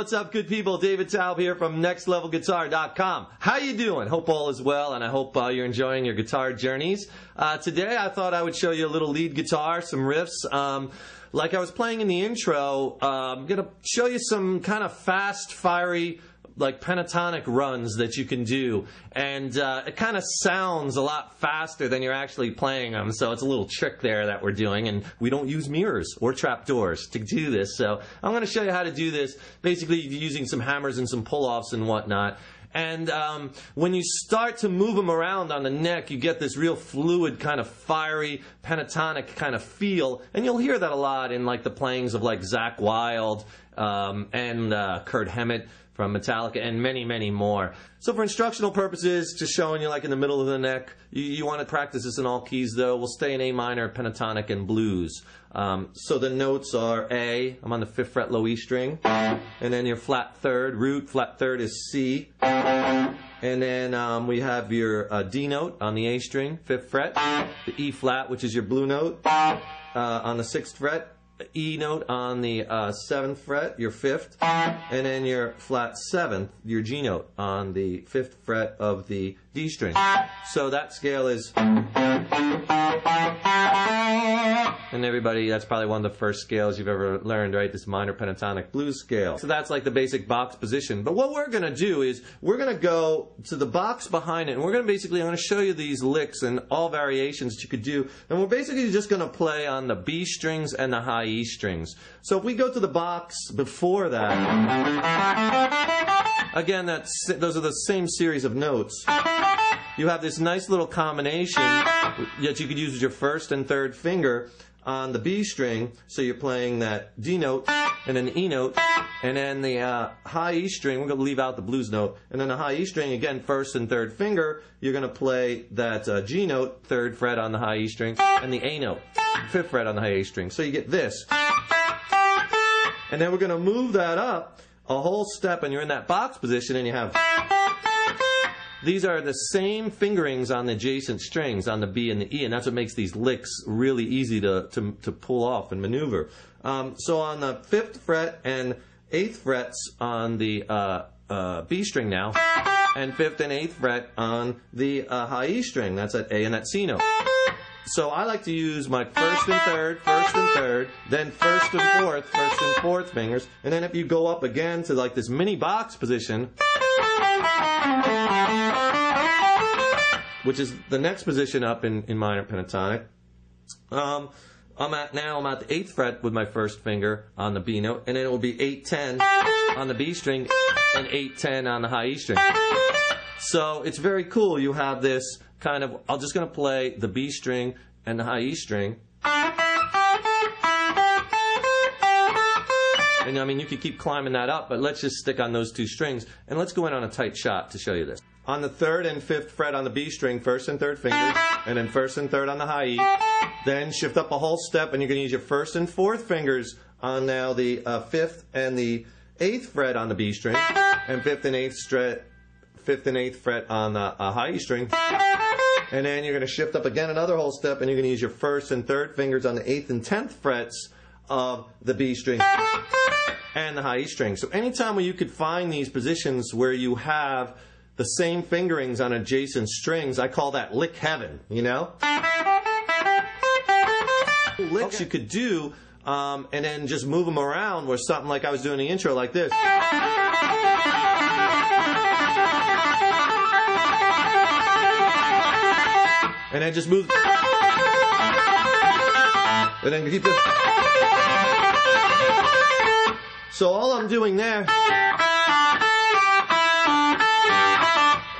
What's up, good people? David Taub here from NextLevelGuitar.com. How you doing? Hope all is well, and I hope you're enjoying your guitar journeys. Today I thought I would show you a little lead guitar, some riffs. Like I was playing in the intro, I'm going to show you some kind of fast, fiery, like pentatonic runs that you can do, and it kind of sounds a lot faster than you're actually playing them, so it's a little trick there that we're doing, and we don't use mirrors or trapdoors to do this, so I'm going to show you how to do this, basically using some hammers and some pull-offs and whatnot. And when you start to move them around on the neck, you get this real fluid, kind of fiery, pentatonic kind of feel. And you'll hear that a lot in like the playings of like Zakk Wylde and Kirk Hammett from Metallica, and many, many more. So for instructional purposes, just showing you like in the middle of the neck, you want to practice this in all keys though. We'll stay in A minor, pentatonic, and blues. So the notes are A, I'm on the 5th fret low E string, and then your flat third, root, flat third is C, and then we have your D note on the A string, 5th fret, the E flat, which is your blue note, on the 6th fret, E note on the 7th fret, your 5th, and then your flat 7th, your G note on the 5th fret of the D string. So that scale is, and everybody, that's probably one of the first scales you've ever learned, right? This minor pentatonic blues scale. So that's like the basic box position. But what we're going to do is we're going to go to the box behind it, and we're going to basically, I'm going to show you these licks and all variations that you could do, and we're basically just going to play on the B strings and the high E strings. So if we go to the box before that, again, those are the same series of notes. You have this nice little combination that you could use with your 1st and 3rd finger on the B string, so you're playing that D note, and then the E note, and then the high E string, we're going to leave out the blues note, and then the high E string, again, 1st and 3rd finger, you're going to play that G note, 3rd fret on the high E string, and the A note, 5th fret on the high A string. So you get this. And then we're going to move that up a whole step, and you're in that box position, and you have... These are the same fingerings on the adjacent strings, on the B and the E, and that's what makes these licks really easy to pull off and maneuver. So on the 5th fret and 8th frets on the B string now, and 5th and 8th fret on the high E string, that's that A and that C note. So I like to use my 1st and 3rd, then 1st and 4th fingers, and then if you go up again to like this mini box position, which is the next position up in minor pentatonic, I'm at the 8th fret with my 1st finger on the B note, and then it will be 8-10 on the B string and 8-10 on the high E string. So it's very cool. You have this kind of, I'm just going to play the B string and the high E string. And I mean, you could keep climbing that up, but let's just stick on those two strings, and let's go in on a tight shot to show you this. On the 3rd and 5th fret on the B string, 1st and 3rd fingers, and then 1st and 3rd on the high E. Then shift up a whole step, and you're going to use your 1st and 4th fingers on now the 5th and the 8th fret on the B string, and 5th and 8th fret on the high E string. And then you're going to shift up again another whole step, and you're going to use your 1st and 3rd fingers on the 8th and 10th frets of the B string and the high E string. So anytime where you could find these positions where you have the same fingerings on adjacent strings, I call that lick heaven, you know? Licks you could do, and then just move them around where something like I was doing the intro like this. And then just move. And then keep this. So all I'm doing there,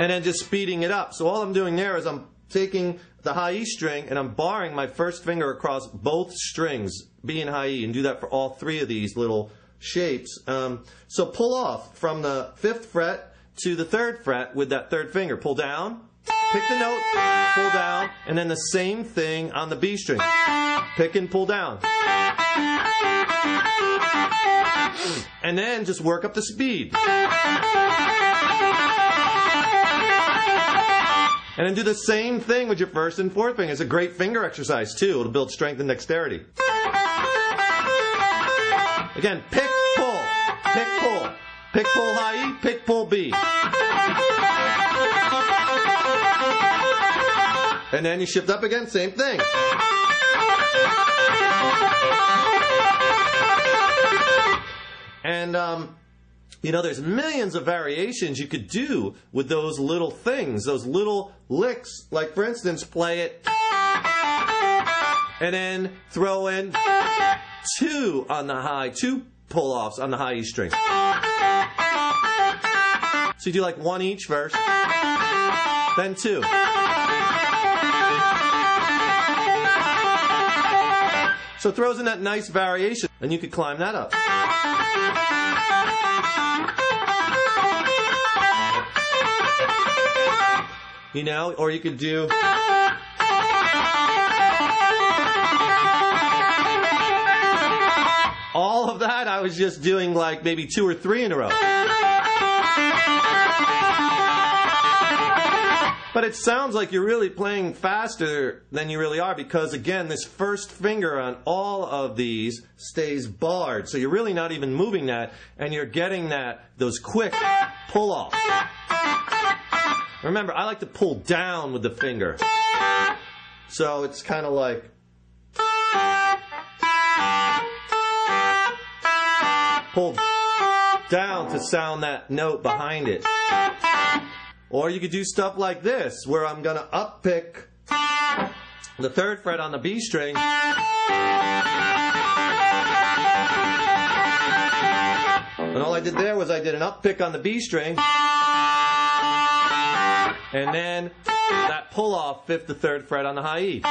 and then just speeding it up. So all I'm doing there is I'm taking the high E string and I'm barring my first finger across both strings, B and high E, and do that for all three of these little shapes. So pull off from the 5th fret to the 3rd fret with that 3rd finger. Pull down, pick the note, pull down, and then the same thing on the B string. Pick and pull down. And then just work up the speed. And then do the same thing with your 1st and 4th finger. It's a great finger exercise too. It'll build strength and dexterity. Again, pick, pull, pick, pull. Pick, pull, high E, pick, pull, B. And then you shift up again, same thing. And, you know, there's millions of variations you could do with those little things, those little licks. Like, for instance, play it and then throw in 2 on the high, 2 pull-offs on the high E string. So you do like 1 each first, then 2. So it throws in that nice variation, and you could climb that up. You know, or you could do... all of that I was just doing like maybe 2 or 3 in a row. But it sounds like you're really playing faster than you really are because, again, this first finger on all of these stays barred. So you're really not even moving that, and you're getting those quick pull-offs. Remember, I like to pull down with the finger. So it's kind of like... pull down to sound that note behind it. Or you could do stuff like this, where I'm going to up pick the 3rd fret on the B string. And all I did there was I did an up pick on the B string. And then that pull off 5th to 3rd fret on the high E.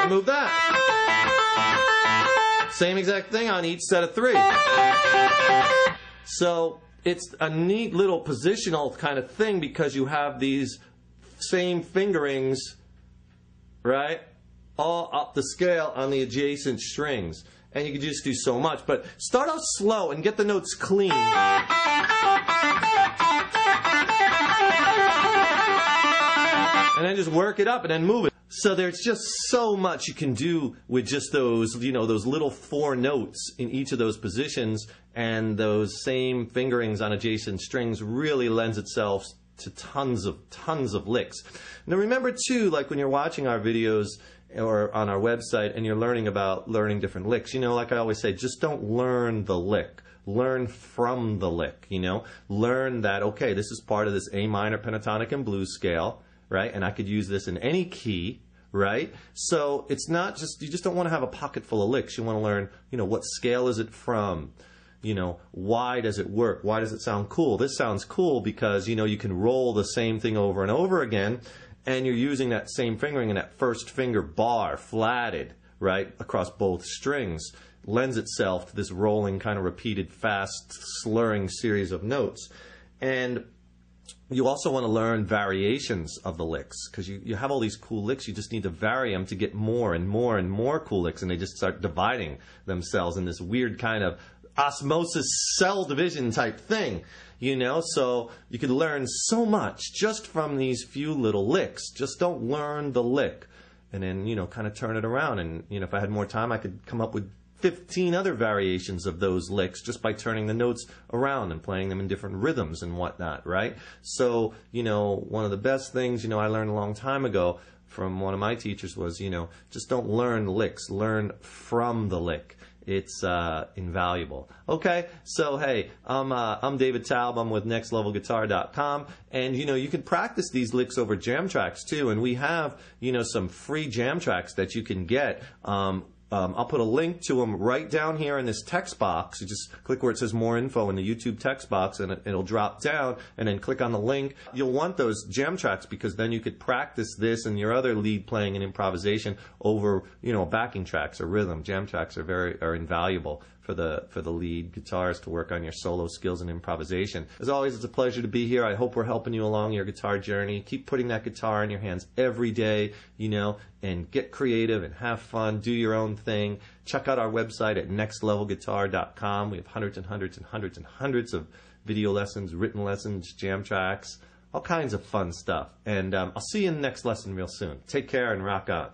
And move that. Same exact thing on each set of 3. So it's a neat little positional kind of thing because you have these same fingerings, right, all up the scale on the adjacent strings. And you can just do so much. But start out slow and get the notes clean. And then just work it up and then move it. So there's just so much you can do with just those, you know, those little 4 notes in each of those positions, and those same fingerings on adjacent strings really lends itself to tons of licks. Now remember too, like when you're watching our videos or on our website and you're learning different licks, you know, like I always say, just don't learn the lick. Learn from the lick, you know. Learn that, okay, this is part of this A minor pentatonic and blues scale, right? And I could use this in any key, right? So it's not just, you just don't want to have a pocket full of licks. You want to learn, you know, what scale is it from? You know, why does it work? Why does it sound cool? This sounds cool because, you know, you can roll the same thing over and over again, and you're using that same fingering and that first finger bar flatted, right, across both strings. Lends itself to this rolling, kind of repeated, fast, slurring series of notes. And you also want to learn variations of the licks, because you have all these cool licks. You just need to vary them to get more and more and more cool licks, and they just start dividing themselves in this weird kind of osmosis cell division type thing, you know. So you can learn so much just from these few little licks. Just don't learn the lick and then, you know, kind of turn it around. And, you know, if I had more time, I could come up with 15 other variations of those licks just by turning the notes around and playing them in different rhythms and whatnot, right? So, you know, one of the best things, you know, I learned a long time ago from one of my teachers was, you know, just don't learn licks, learn from the lick. It's invaluable. Okay, so hey, I'm David Taub. I'm with NextLevelGuitar.com, and you know, you can practice these licks over jam tracks too. And we have, you know, some free jam tracks that you can get I'll put a link to them right down here in this text box. You just click where it says more info in the YouTube text box, and it'll drop down, and then click on the link. You'll want those jam tracks because then you could practice this and your other lead playing and improvisation over, backing tracks or rhythm. Jam tracks are invaluable for the lead guitars to work on your solo skills and improvisation. As always, it's a pleasure to be here. I hope we're helping you along your guitar journey. Keep putting that guitar in your hands every day, and get creative and have fun. Do your own thing. Check out our website at nextlevelguitar.com. We have hundreds and hundreds and hundreds and hundreds of video lessons, written lessons, jam tracks, all kinds of fun stuff. And I'll see you in the next lesson real soon. Take care and rock on.